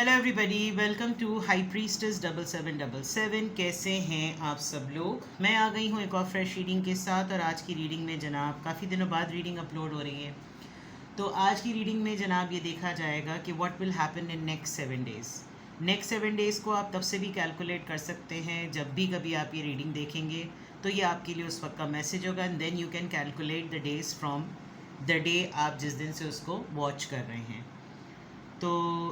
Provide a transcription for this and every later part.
Hello everybody, welcome to high priestess 7777। कैसे हैं आप सब लोग। मैं आ गई हूँ एक और फ्रेश रीडिंग के साथ। और आज की रीडिंग में जनाब काफ़ी दिनों बाद रीडिंग अपलोड हो रही है। तो आज की रीडिंग में जनाब ये देखा जाएगा कि what will happen in next 7 days. Next 7 days को आप तब से भी कैलकुलेट कर सकते हैं जब भी कभी आप ये रीडिंग देखेंगे, तो ये आपके लिए उस वक्त का मैसेज होगा। And then you can calculate the days from the day आप जिस दिन से उसको वॉच कर रहे हैं। तो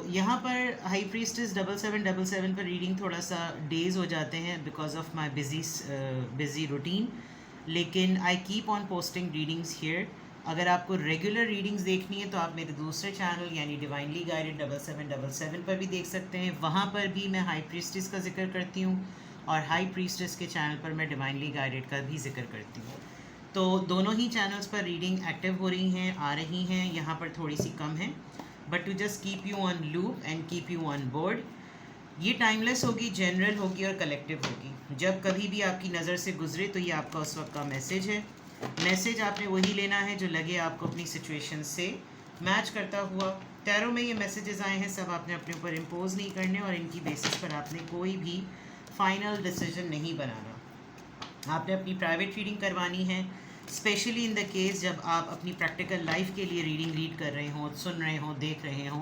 यहाँ पर हाई प्रीस्टेस 7777 पर रीडिंग थोड़ा सा डेज हो जाते हैं because of my busy routine, लेकिन I keep on posting readings here. अगर आपको रेगुलर रीडिंग्स देखनी है तो आप मेरे दूसरे चैनल यानी डिवाइनली गाइडेड 7777 पर भी देख सकते हैं। वहाँ पर भी मैं हाई प्रीस्टेस का जिक्र करती हूँ और हाई प्रीस्टेस के चैनल पर मैं डिवाइनली गाइडेड का भी जिक्र करती हूँ। तो दोनों ही चैनल्स पर रीडिंग एक्टिव हो रही हैं, आ रही हैं। यहाँ पर थोड़ी सी कम है, but to just keep you on loop and keep you on board. ये टाइमलेस होगी, जनरल होगी और कलेक्टिव होगी। जब कभी भी आपकी नज़र से गुजरे तो ये आपका उस वक्त का मैसेज है। मैसेज आपने वही लेना है जो लगे आपको अपनी सिचुएशन से मैच करता हुआ। टैरो में ये मैसेजेस आए हैं, सब आपने अपने ऊपर इम्पोज नहीं करने और इनकी बेसिस पर आपने कोई भी फाइनल डिसीजन नहीं बनाना। आपने अपनी प्राइवेट रीडिंग करवानी है, स्पेशली इन द केस जब आप अपनी प्रैक्टिकल लाइफ के लिए रीडिंग रीड कर रहे हों, सुन रहे हों, देख रहे हों,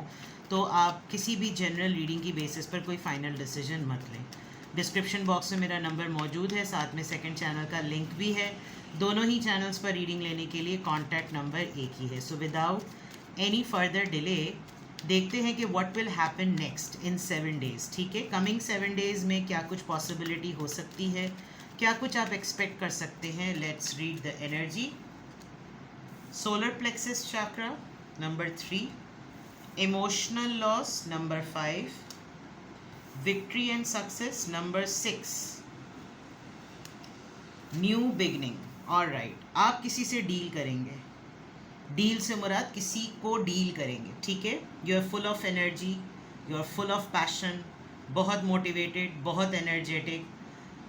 तो आप किसी भी जनरल रीडिंग की बेसिस पर कोई फ़ाइनल डिसीजन मत लें। डिस्क्रिप्शन बॉक्स में मेरा नंबर मौजूद है, साथ में सेकंड चैनल का लिंक भी है। दोनों ही चैनल्स पर रीडिंग लेने के लिए कॉन्टैक्ट नंबर एक ही है। So without any further delay देखते हैं कि what will happen next in 7 days. ठीक है, कमिंग 7 डेज़ में क्या कुछ पॉसिबिलिटी हो सकती है, क्या कुछ आप एक्सपेक्ट कर सकते हैं। Let's read the energy. Solar plexus chakra number 3, emotional loss number 5, victory and success number 6, new beginning. Alright, आप किसी से डील करेंगे। डील से मुराद किसी को डील करेंगे। ठीक है, you are full of energy, you are full of passion, बहुत मोटिवेटेड, बहुत एनर्जेटिक।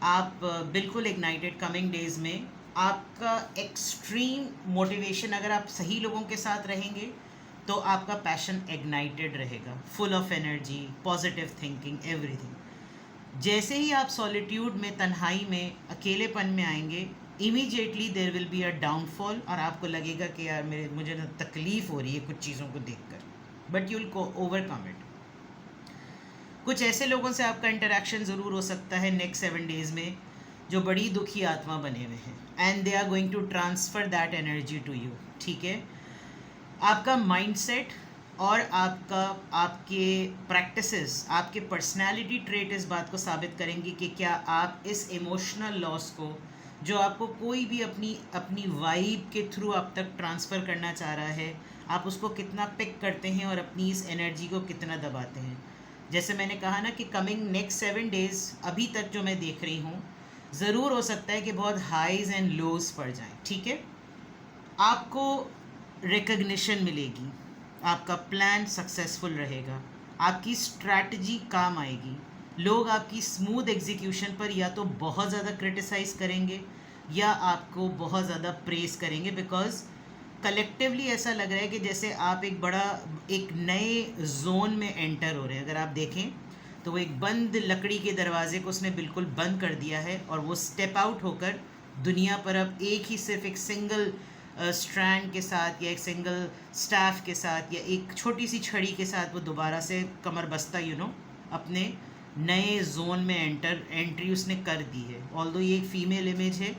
आप बिल्कुल इग्नाइटेड। कमिंग डेज़ में आपका एक्सट्रीम मोटिवेशन, अगर आप सही लोगों के साथ रहेंगे तो आपका पैशन इग्नाइटेड रहेगा, full of energy, positive thinking, everything. जैसे ही आप सॉलिट्यूड में, तन्हाई में, अकेलेपन में आएंगे, immediately there will be a downfall और आपको लगेगा कि यार मुझे ना तकलीफ़ हो रही है कुछ चीज़ों को देखकर, but you will overcome it. कुछ ऐसे लोगों से आपका इंटरेक्शन ज़रूर हो सकता है नेक्स्ट 7 डेज़ में जो बड़ी दुखी आत्मा बने हुए हैं, and they are going to transfer that energy to you. ठीक है, आपका माइंडसेट और आपके प्रैक्टिसेस, आपके पर्सनालिटी ट्रेट इस बात को साबित करेंगी कि क्या आप इस इमोशनल लॉस को, जो आपको कोई भी अपनी वाइब के थ्रू आप तक ट्रांसफ़र करना चाह रहा है, आप उसको कितना पिक करते हैं और अपनी इस एनर्जी को कितना दबाते हैं। जैसे मैंने कहा ना कि कमिंग नेक्स्ट 7 डेज़ अभी तक जो मैं देख रही हूँ, ज़रूर हो सकता है कि बहुत हाईज़ एंड लोज़ पड़ जाएं। ठीक है, आपको रिकग्निशन मिलेगी, आपका प्लान सक्सेसफुल रहेगा, आपकी स्ट्रैटेजी काम आएगी। लोग आपकी स्मूथ एग्जीक्यूशन पर या तो बहुत ज़्यादा क्रिटिसाइज़ करेंगे या आपको बहुत ज़्यादा प्रेस करेंगे, बिकॉज कलेक्टिवली ऐसा लग रहा है कि जैसे आप एक नए जोन में एंटर हो रहे हैं। अगर आप देखें तो वो एक बंद लकड़ी के दरवाजे को उसने बिल्कुल बंद कर दिया है और वो स्टेप आउट होकर दुनिया पर अब सिर्फ एक सिंगल स्ट्रैंड के साथ या एक सिंगल स्टाफ के साथ या एक छोटी सी छड़ी के साथ वो दोबारा से कमर बस्ता अपने नए जोन में एंट्री उसने कर दी है। ऑल्दो ये एक फीमेल इमेज है,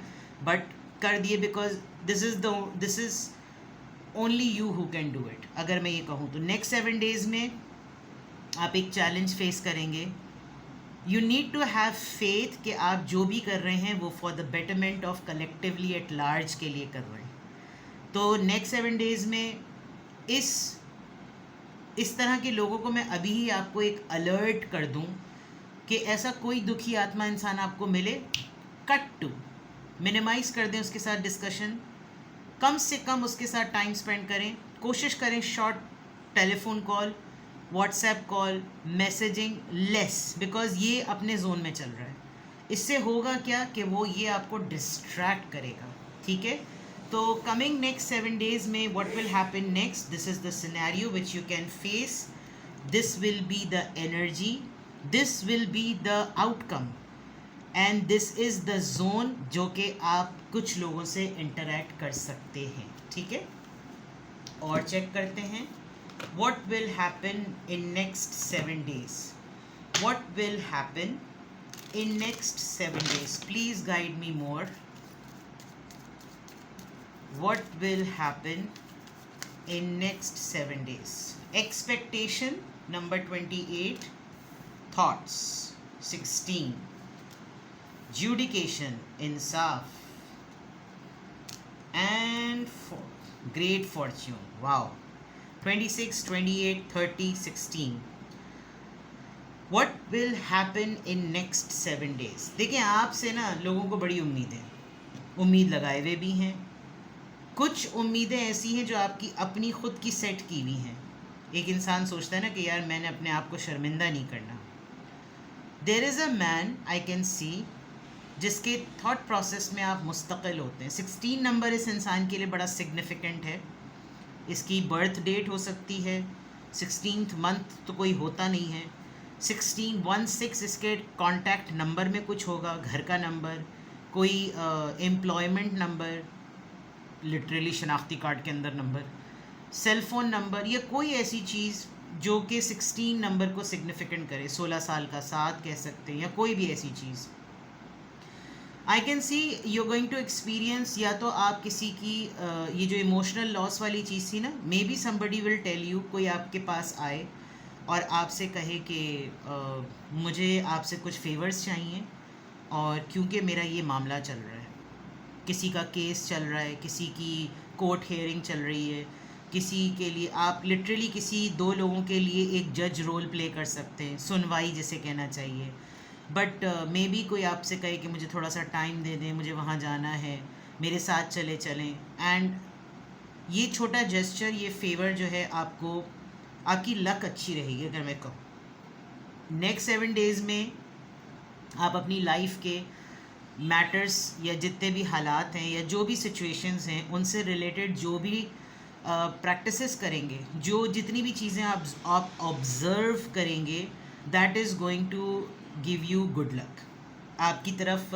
बट कर दिए because this is only you who can do it. अगर मैं ये कहूँ तो नेक्स्ट 7 डेज़ में आप एक चैलेंज फेस करेंगे। You need to have faith कि आप जो भी कर रहे हैं वो for the betterment of collectively at large के लिए कर रहे हैं। तो नेक्स्ट 7 डेज़ में इस तरह के लोगों को मैं अभी ही आपको एक अलर्ट कर दूं कि ऐसा कोई दुखी आत्मा इंसान आपको मिले, कट टू मिनिमाइज़ कर दें उसके साथ डिस्कशन, कम से कम उसके साथ टाइम स्पेंड करें। कोशिश करें short telephone call, WhatsApp call, messaging less, because ये अपने जोन में चल रहा है। इससे होगा क्या कि वो ये आपको डिस्ट्रैक्ट करेगा। ठीक है, तो कमिंग नेक्स्ट 7 डेज़ में what will happen next, this is the scenario which you can face. this will be the energy, this will be the outcome, and this is the zone जो कि आप कुछ लोगों से interact कर सकते हैं. ठीक है, और चेक करते हैं what will happen in next 7 days. What will happen in next 7 days? Please guide me more. What will happen in next 7 days? Expectation number 28, thoughts 16, judication insaf, and great fortune. Wow. 26, 28, 30, 16. What will happen in next 7 days? देखिए, आपसे ना लोगों को बड़ी उम्मीद लगाए हुए भी हैं. कुछ उम्मीदें ऐसी हैं जो आपकी अपनी खुद की सेट की हुई हैं. एक इंसान सोचता है ना कि यार मैंने अपने आप को शर्मिंदा नहीं करना. There is a man I can see जिसके थॉट प्रोसेस में आप मुस्तकिल होते हैं. 16 नंबर इस इंसान के लिए बड़ा सिग्निफिकेंट है. इसकी बर्थ डेट हो सकती है. 16th मंथ तो कोई होता नहीं है. 16 इसके कॉन्टैक्ट नंबर में कुछ होगा, घर का नंबर, कोई एम्प्लॉयमेंट नंबर, लिटरली शनाख्ती कार्ड के अंदर नंबर, सेल फ़ोन नंबर, या कोई ऐसी चीज़ जो कि 16 नंबर को सिग्निफिकेंट करे. 16 साल का 7 कह सकते हैं, या कोई भी ऐसी चीज़. I can see you going to experience, या तो आप किसी की ये जो इमोशनल लॉस वाली चीज़ थी ना, maybe somebody will tell you, कोई आपके पास आए और आपसे कहे कि मुझे आपसे कुछ फेवर्स चाहिए, और क्योंकि मेरा ये मामला चल रहा है, किसी का केस चल रहा है, किसी की कोर्ट हियरिंग चल रही है, किसी के लिए आप लिटरली किसी 2 लोगों के लिए एक जज रोल प्ले कर सकते हैं, सुनवाई जिसे कहना चाहिए. बट मे बी कोई आपसे कहे कि मुझे थोड़ा सा टाइम दे दें, मुझे वहाँ जाना है, मेरे साथ चलें. एंड ये छोटा जेस्चर, ये फेवर जो है, आपको आपकी लक अच्छी रहेगी. अगर मैं कहूँ नेक्स्ट 7 डेज़ में आप अपनी लाइफ के मैटर्स या जितने भी हालात हैं या जो भी सिचुएशंस हैं उनसे रिलेटेड जो भी प्रैक्टिसेस करेंगे, जो जितनी भी चीज़ें आप ऑब्ज़र्व करेंगे, that is going to give you good luck. आपकी तरफ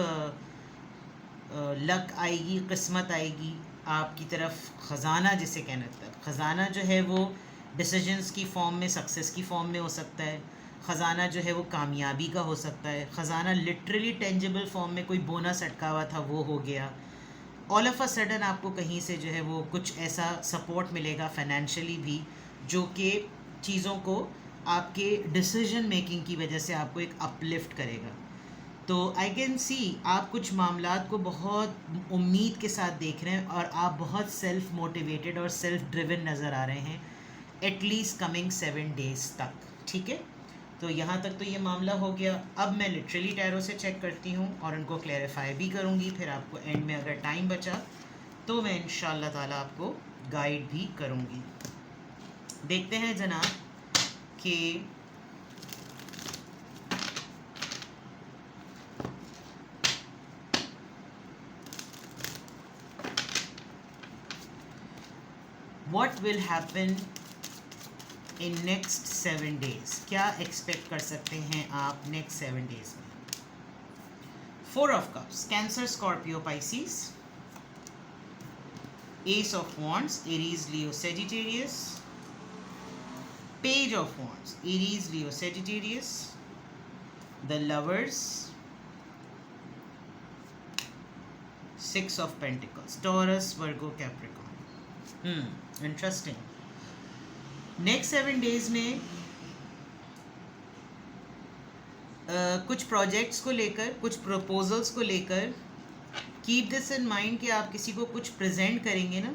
लक आएगी, किस्मत आएगी आपकी तरफ. ख़जाना जिसे कहना था, ख़जाना जो है वो डिसीजंस की फॉर्म में, सक्सेस की फॉर्म में हो सकता है. ख़जाना जो है वो कामयाबी का हो सकता है. ख़जाना लिटरली टेंजिबल फॉर्म में कोई बोनस अटका हुआ था वो हो गया. ऑल ऑफ अ सडन आपको कहीं से जो है वो कुछ ऐसा सपोर्ट मिलेगा फाइनेंशियली भी, जो कि चीज़ों को आपके डिसीजन मेकिंग की वजह से आपको एक अपलिफ्ट करेगा. तो आई कैन सी आप कुछ मामलात को बहुत उम्मीद के साथ देख रहे हैं और आप बहुत सेल्फ मोटिवेटेड और सेल्फ ड्रिवन नज़र आ रहे हैं एटलीस्ट कमिंग 7 डेज़ तक. ठीक है, तो यहाँ तक तो ये मामला हो गया. अब मैं लिटरली टैरो से चेक करती हूँ और उनको क्लैरिफाई भी करूँगी. फिर आपको एंड में अगर टाइम बचा तो मैं इंशाल्लाह ताला आपको गाइड भी करूँगी. देखते हैं जनाब कि what will happen in next 7 days. क्या एक्सपेक्ट कर सकते हैं आप नेक्स्ट 7 डेज में. 4 of Cups, cancer, Scorpio, Pisces. Ace of Wands, Aries, Leo, Sagittarius. Page of Wands, Aries, Leo, Sagittarius. The Lovers. 6 of Pentacles, Taurus, Virgo, Capricorn. Interesting. Next 7 days में कुछ projects को लेकर, कुछ प्रपोजल्स को लेकर keep this in mind कि आप किसी को कुछ प्रेजेंट करेंगे ना,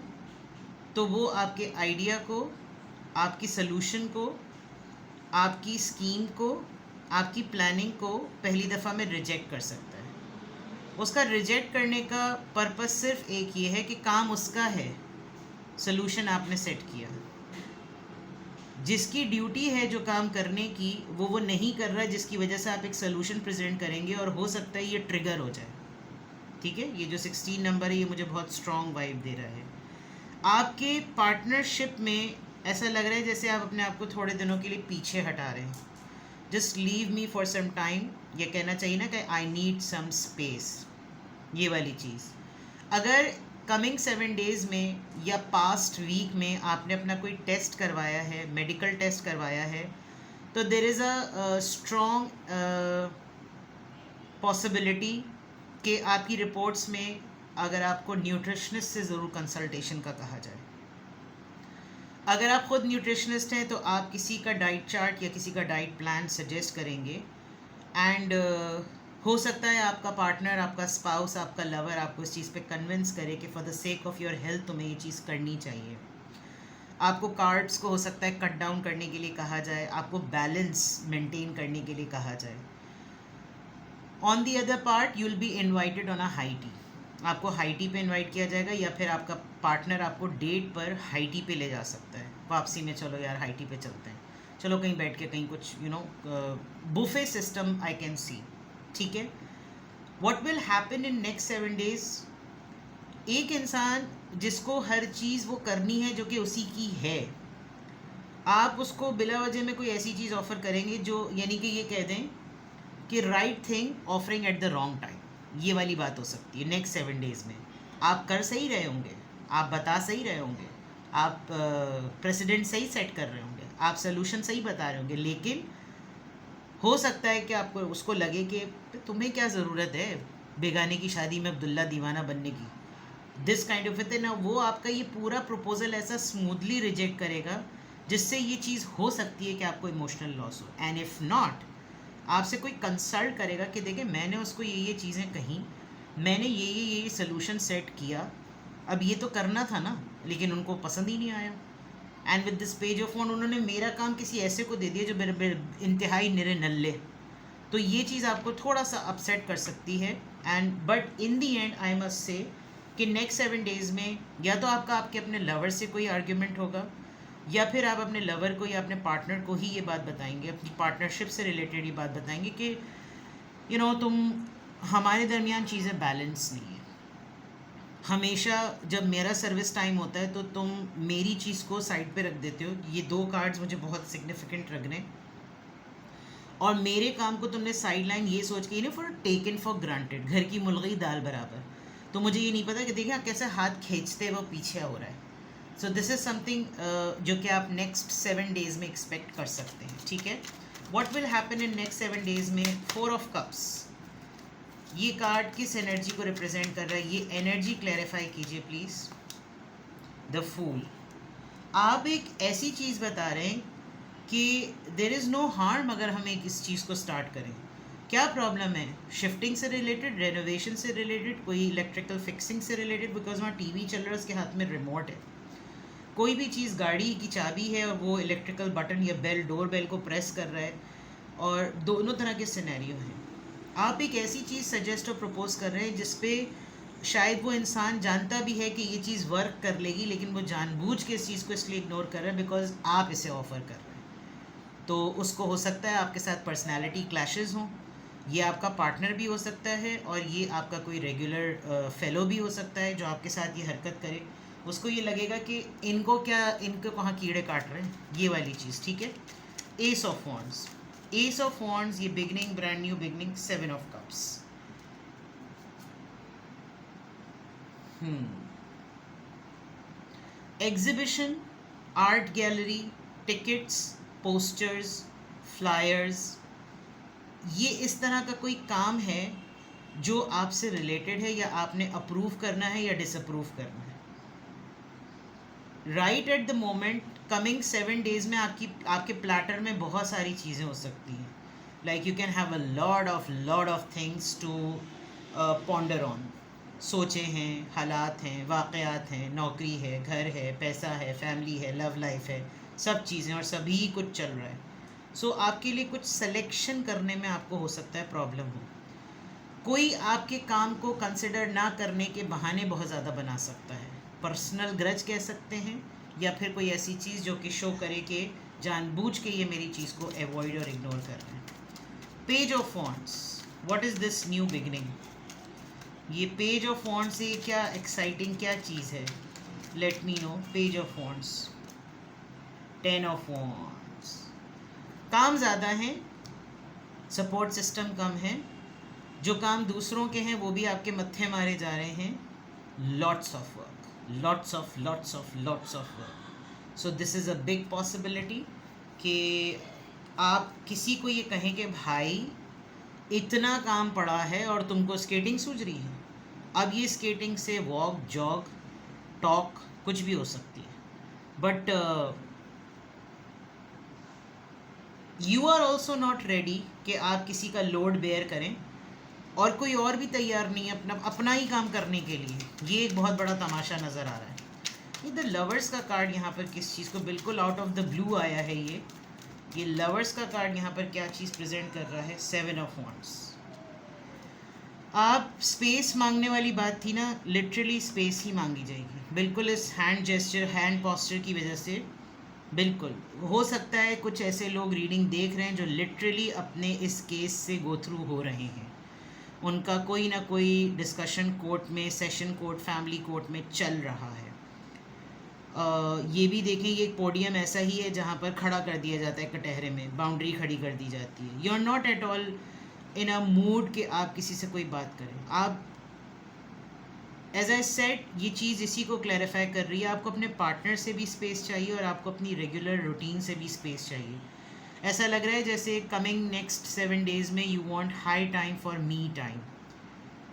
तो वो आपके आइडिया को, आपकी सलूशन को, आपकी स्कीम को, आपकी प्लानिंग को पहली दफ़ा में रिजेक्ट कर सकता है. उसका रिजेक्ट करने का पर्पस सिर्फ एक ये है कि काम उसका है, सलूशन आपने सेट किया. जिसकी ड्यूटी है जो काम करने की वो नहीं कर रहा है, जिसकी वजह से आप एक सलूशन प्रेजेंट करेंगे और हो सकता है ये ट्रिगर हो जाए. ठीक है, ये जो 16 नंबर है ये मुझे बहुत स्ट्रॉन्ग वाइब दे रहा है. आपके पार्टनरशिप में ऐसा लग रहा है जैसे आप अपने आप को थोड़े दिनों के लिए पीछे हटा रहे हैं. Just leave me for some time. ये कहना चाहिए ना कि आई नीड सम स्पेस, ये वाली चीज़. अगर कमिंग 7 डेज़ में या पास्ट वीक में आपने अपना कोई टेस्ट करवाया है, मेडिकल टेस्ट करवाया है, तो there is a strong possibility कि आपकी रिपोर्ट्स में अगर आपको न्यूट्रिशनिस्ट से ज़रूर कंसल्टेशन का कहा जाए. अगर आप ख़ुद न्यूट्रिशनिस्ट हैं तो आप किसी का डाइट चार्ट या किसी का डाइट प्लान सजेस्ट करेंगे. एंड हो सकता है आपका पार्टनर, आपका स्पाउस, आपका लवर आपको इस चीज़ पे कन्विंस करे कि for the sake of your health तुम्हें ये चीज़ करनी चाहिए. आपको कार्ब्स को हो सकता है कट डाउन करने के लिए कहा जाए, आपको बैलेंस मेंटेन करने के लिए कहा जाए. On the other part you will be invited on a high tea. आपको हाई टी पे इनवाइट किया जाएगा या फिर आपका पार्टनर आपको डेट पर हाई टी पे ले जा सकता है. वापसी में चलो यार हाई टी पे चलते हैं, चलो कहीं बैठ के कहीं कुछ बुफे सिस्टम आई कैन सी. ठीक है. What will happen in next 7 days, एक इंसान जिसको हर चीज़ वो करनी है जो कि उसी की है, आप उसको बिला वजह में कोई ऐसी चीज़ ऑफ़र करेंगे जो यानी कि ये कह दें कि right thing offering at the wrong time. ये वाली बात हो सकती है नेक्स्ट 7 डेज़ में. आप कर सही रहे होंगे, आप बता सही रहे होंगे, आप प्रेसिडेंट सही सेट कर रहे होंगे, आप सोल्यूशन सही बता रहे होंगे, लेकिन हो सकता है कि आपको उसको लगे कि तुम्हें क्या ज़रूरत है बेगाने की शादी में अब्दुल्ला दीवाना बनने की. दिस काइंड ऑफ इट ना, वो आपका ये पूरा प्रपोजल ऐसा स्मूथली रिजेक्ट करेगा जिससे ये चीज़ हो सकती है कि आपको इमोशनल लॉस हो. एंड इफ़ नॉट, आपसे कोई कंसल्ट करेगा कि देखिए मैंने उसको ये चीज़ें कहीं, मैंने ये सोल्यूशन सेट किया, अब ये तो करना था ना, लेकिन उनको पसंद ही नहीं आया. And with this page of phone उन्होंने मेरा काम किसी ऐसे को दे दिया जो मेरे इंतहाई निरे नल्ले. तो ये चीज़ आपको थोड़ा सा अपसेट कर सकती है. And but in the and I must say कि नेक्स्ट 7 डेज़ में या तो आपके अपने लवर से कोई आर्ग्यूमेंट होगा, या फिर आप अपने लवर को या अपने पार्टनर को ही ये बात बताएंगे, अपनी पार्टनरशिप से रिलेटेड ये बात बताएंगे कि तुम हमारे दरमियान चीज़ें बैलेंस नहीं है. हमेशा जब मेरा सर्विस टाइम होता है तो तुम मेरी चीज़ को साइड पे रख देते हो. ये 2 कार्ड्स मुझे बहुत सिग्निफिकेंट लग रहे हैं. और मेरे काम को तुमने साइड लाइन ये सोच के फॉर टेकन फॉर ग्रांटेड, घर की मुलगी दाल बराबर. तो मुझे ये नहीं पता कि देखिए कैसे हाथ खींचते हुए पीछे हो रहा है. सो दिस इज़ समथिंग जो कि आप नेक्स्ट 7 डेज़ में एक्सपेक्ट कर सकते हैं. ठीक है. What will happen in next 7 days में, 4 ऑफ कप्स. ये कार्ड किस एनर्जी को रिप्रेजेंट कर रहा है, ये एनर्जी क्लैरिफाई कीजिए प्लीज़. The fool. आप एक ऐसी चीज़ बता रहे हैं कि देर इज़ नो हार्म अगर हम एक इस चीज़ को स्टार्ट करें. क्या प्रॉब्लम है, शिफ्टिंग से रिलेटेड, रेनोवेशन से रिलेटेड, कोई इलेक्ट्रिकल फिक्सिंग से रिलेटेड, बिकॉज वहाँ टीवी चल रहा है, उसके हाथ में रिमोट है. कोई भी चीज़, गाड़ी की चाबी है और वो इलेक्ट्रिकल बटन या बेल, डोर बेल को प्रेस कर रहा है, और दोनों तरह के सिनेरियो हैं. आप एक ऐसी चीज़ सजेस्ट और प्रपोज कर रहे हैं जिस पे शायद वो इंसान जानता भी है कि ये चीज़ वर्क कर लेगी, लेकिन वो जानबूझ के इस चीज़ को इसलिए इग्नोर कर रहा है बिकॉज आप इसे ऑफ़र कर रहे हैं. तो उसको हो सकता है आपके साथ पर्सनैलिटी क्लैशेस हों, ये आपका पार्टनर भी हो सकता है और ये आपका कोई रेगुलर फेलो भी हो सकता है जो आपके साथ ये हरकत करे. उसको ये लगेगा कि इनको कहाँ कीड़े काट रहे हैं, ये वाली चीज़. ठीक है. Ace of wands. Ace of wands, ये beginning, brand new beginning. 7 of cups. Exhibition, art gallery, tickets, posters, flyers, ये इस तरह का कोई काम है जो आपसे रिलेटेड है या आपने अप्रूव करना है या डिसअप्रूव करना है. Right at the moment coming 7 days में आपके प्लेटर में बहुत सारी चीज़ें हो सकती हैं. Like you can have a lot of things to ponder on. सोचें हैं, हालात हैं, वाक़यात हैं, नौकरी है, घर है, पैसा है, फैमिली है, लव लाइफ है, सब चीज़ें और सभी कुछ चल रहा है. सो आपके लिए कुछ सिलेक्शन करने में आपको हो सकता है प्रॉब्लम हो. कोई आपके काम को कंसिडर ना करने के बहाने बहुत ज़्यादा बना सकता है. पर्सनल ग्रज कह सकते हैं, या फिर कोई ऐसी चीज़ जो कि शो करे कि जानबूझ के ये मेरी चीज़ को अवॉइड और इग्नोर कर रहे हैं. Page of wands. What is this new beginning. ये पेज ऑफ वॉन्ड्स से क्या एक्साइटिंग क्या चीज़ है, let me know. Page of wands. 10 of wands. काम ज़्यादा है, सपोर्ट सिस्टम कम है, जो काम दूसरों के हैं वो भी आपके मत्थे मारे जा रहे हैं। Lots of work, lots of work. So this is a big possibility कि आप किसी को ये कहें कि भाई इतना काम पड़ा है और तुमको स्केटिंग सूझ रही है। अब ये स्केटिंग से वॉक, जॉग, टॉक कुछ भी हो सकती है, but you are also not ready कि आप किसी का लोड बेयर करें और कोई और भी तैयार नहीं है अपना ही काम करने के लिए। ये एक बहुत बड़ा तमाशा नज़र आ रहा है। ये द लवर्स का कार्ड यहाँ पर किस चीज़ को बिल्कुल आउट ऑफ द ब्लू आया है। ये लवर्स का कार्ड यहाँ पर क्या चीज़ प्रेजेंट कर रहा है? 7 ऑफ वॉन्ड्स। आप स्पेस मांगने वाली बात थी ना, लिटरली स्पेस ही मांगी जाएगी। बिल्कुल इस हैंड जेस्चर, हैंड पोस्चर की वजह से बिल्कुल हो सकता है कुछ ऐसे लोग रीडिंग देख रहे हैं जो लिटरली अपने इस केस से गो थ्रू हो रहे हैं। उनका कोई ना कोई डिस्कशन कोर्ट में, सेशन कोर्ट, फैमिली कोर्ट में चल रहा है। ये भी देखें, ये एक पोडियम ऐसा ही है जहाँ पर खड़ा कर दिया जाता है कटहरे में, बाउंड्री खड़ी कर दी जाती है। You are not at all in a mood कि आप किसी से कोई बात करें। आप, एज आई सेड, ये चीज़ इसी को क्लैरिफाई कर रही है। आपको अपने पार्टनर से भी स्पेस चाहिए और आपको अपनी रेगुलर रूटीन से भी स्पेस चाहिए। ऐसा लग रहा है जैसे कमिंग नेक्स्ट 7 डेज़ में you want high time for me time.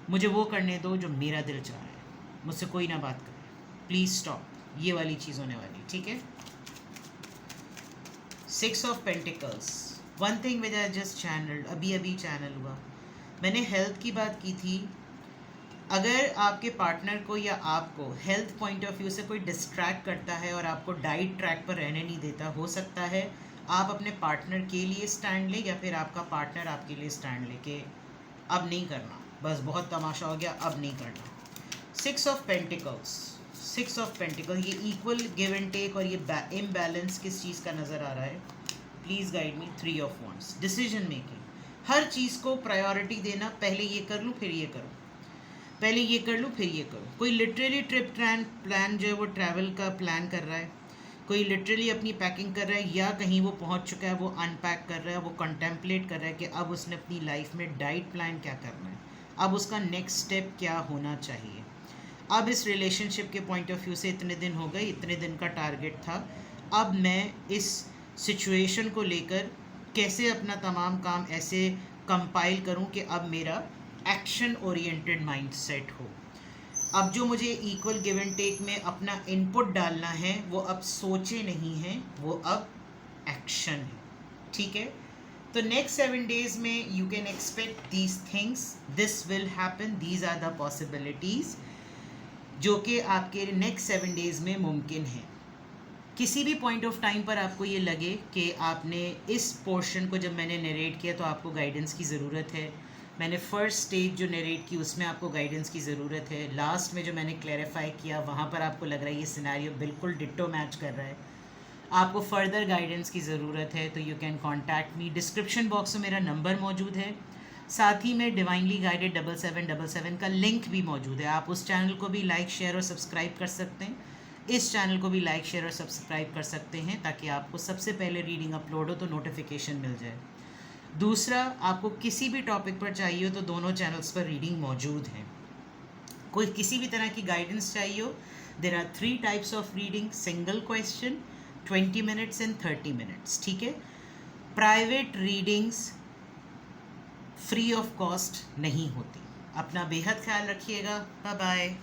मुझे वो करने दो जो मेरा दिल चाह रहा है, मुझसे कोई ना बात करे, प्लीज़ स्टॉप। ये वाली चीज़ होने वाली, ठीक है। 6 of pentacles, one thing which I just channelled, अभी चैनल हुआ। मैंने हेल्थ की बात की थी। अगर आपके पार्टनर को या आपको हेल्थ पॉइंट ऑफ व्यू से कोई डिस्ट्रैक्ट करता है और आपको डाइट ट्रैक पर रहने नहीं देता, हो सकता है आप अपने पार्टनर के लिए स्टैंड लें या फिर आपका पार्टनर आपके लिए स्टैंड ले कि अब नहीं करना, बस बहुत तमाशा हो गया, अब नहीं करना। 6 ऑफ पेंटिकल्स, 6 ऑफ पेंटिकल, ये इक्वल गिव एंड टेक और ये इम्बैलेंस किस चीज़ का नज़र आ रहा है? Please guide me. 3 of wands, decision making. हर चीज़ को प्रायोरिटी देना, पहले ये कर लूँ फिर ये करूँ, पहले ये कर लूँ फिर ये करूँ। कोई लिटरली ट्रिप प्लान जो है वो ट्रैवल का प्लान कर रहा है, कोई लिटरली अपनी पैकिंग कर रहा है, या कहीं वो पहुँच चुका है, वो अनपैक कर रहा है, वो कंटेम्पलेट कर रहा है कि अब उसने अपनी लाइफ में डाइट प्लान क्या करना है, अब उसका नेक्स्ट स्टेप क्या होना चाहिए। अब इस रिलेशनशिप के पॉइंट ऑफ व्यू से इतने दिन हो गए, इतने दिन का टारगेट था, अब मैं इस सिचुएशन को लेकर कैसे अपना तमाम काम ऐसे कंपाइल करूं कि अब मेरा एक्शन ओरिएंटेड माइंडसेट हो। अब जो मुझे इक्वल गिव एंड टेक में अपना इनपुट डालना है वो अब सोचे नहीं है, वो अब एक्शन है, ठीक है। तो नेक्स्ट 7 डेज में you can expect these things, this will happen, these are the possibilities जो कि आपके नेक्स्ट 7 डेज में मुमकिन है। किसी भी पॉइंट ऑफ टाइम पर आपको ये लगे कि आपने इस पोर्शन को, जब मैंने नरेट किया तो आपको गाइडेंस की ज़रूरत है, मैंने फ़र्स्ट स्टेज जो नरेट की उसमें आपको गाइडेंस की ज़रूरत है, लास्ट में जो मैंने क्लैरिफाई किया वहाँ पर आपको लग रहा है ये सिनेरियो बिल्कुल डिट्टो मैच कर रहा है, आपको फ़र्दर गाइडेंस की ज़रूरत है, तो you can contact me. Description box में मेरा नंबर मौजूद है, साथ ही में डिवाइनली गाइडेड 7777 का लिंक भी मौजूद है। आप उस चैनल को भी लाइक, शेयर और सब्सक्राइब कर सकते हैं, इस चैनल को भी लाइक, शेयर और सब्सक्राइब कर सकते हैं ताकि आपको सबसे पहले रीडिंग अपलोड हो तो नोटिफिकेशन मिल जाए। दूसरा, आपको किसी भी टॉपिक पर चाहिए हो तो दोनों चैनल्स पर रीडिंग मौजूद हैं। कोई किसी भी तरह की गाइडेंस चाहिए हो, there are 3 types of reading, single question, 20 minutes and 30 minutes, ठीक है। Private readings free of cost नहीं होती। अपना बेहद ख्याल रखिएगा, बाय बाय।